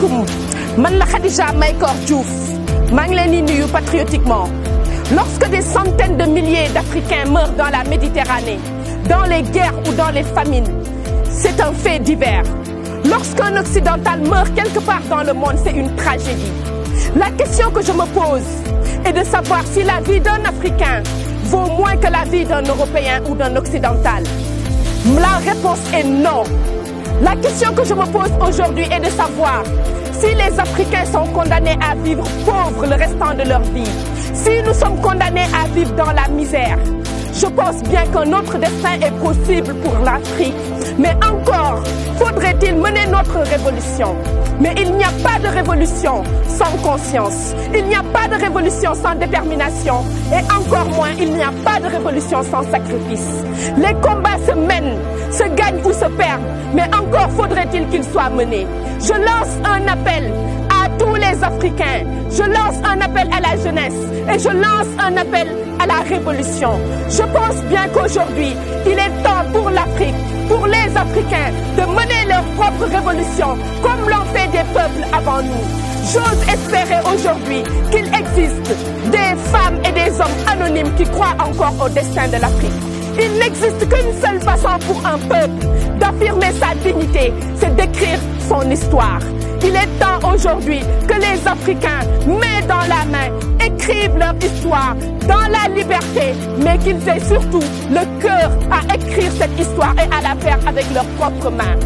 asalaamaaleykum man la Khadija Mahécor Diouf maa ngi leen di nuyu patriotiquement. Lorsque des centaines de milliers d'Africains meurent dans la Méditerranée, dans les guerres ou dans les famines, c'est un fait divers. Lorsqu'un occidental meurt quelque part dans le monde, c'est une tragédie. La question que je me pose est de savoir si la vie d'un Africain vaut moins que la vie d'un Européen ou d'un occidental. La réponse est non. La question que je me pose aujourd'hui est de savoir si les Africains sont condamnés à vivre pauvres le restant de leur vie, si nous sommes condamnés à vivre dans la misère. Je pense bien qu'un autre destin est possible pour l'Afrique, mais encore faudrait-il mener notre révolution. Mais il n'y a pas de révolution sans conscience, il n'y a pas de révolution sans détermination et encore moins il n'y a pas de révolution sans sacrifice. Les combats se mènent, se gagnent ou se perdent, mais encore faudrait-il qu'ils soient menés. Je lance un appel à tous les Africains, je lance un appel à la jeunesse et je lance un appel à la révolution. Je pense bien qu'aujourd'hui, il est temps pour l'Afrique, pour les Africains, de mener leur propre révolution comme l'ont fait des peuples avant nous. J'ose espérer aujourd'hui qu'il existe des femmes et des hommes anonymes qui croient encore au destin de l'Afrique. Il n'existe qu'une seule façon pour un peuple d'affirmer sa dignité, c'est d'écrire son histoire. Il est temps aujourd'hui que les Africains, main dans la main, écrivent leur histoire dans la liberté, mais qu'ils aient surtout le cœur à écrire cette histoire et à la faire avec leurs propres mains.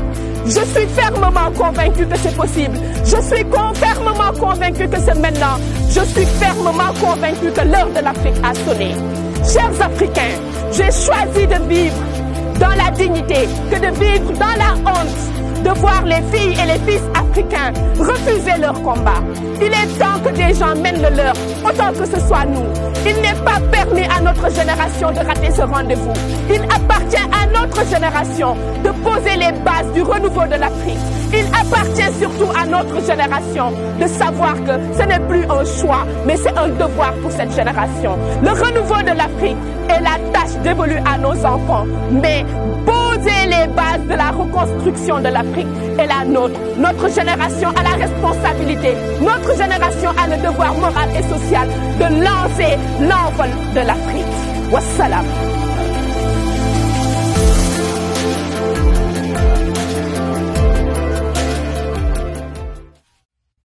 Je suis fermement convaincu que c'est possible. Je suis fermement convaincu que c'est maintenant. Je suis fermement convaincu que l'heure de l'Afrique a sonné. Chers Africains, j'ai choisi de vivre dans la dignité que de vivre dans la honte, de voir les filles et les fils africains refuser leur combat. Il est temps que des gens mènent le leur, autant que ce soit nous. Il n'est pas permis à notre génération de rater ce rendez-vous. Il appartient à notre génération de poser les bases du renouveau de l'Afrique. Il appartient surtout à notre génération de savoir que ce n'est plus un choix, mais c'est un devoir pour cette génération. Le renouveau de l'Afrique est la tâche dévolue à nos enfants, mais poser les bases de la reconstruction de l'Afrique est la nôtre. Notre génération a la responsabilité, notre génération a le devoir moral et social de lancer l'envol de l'Afrique. Wassalam.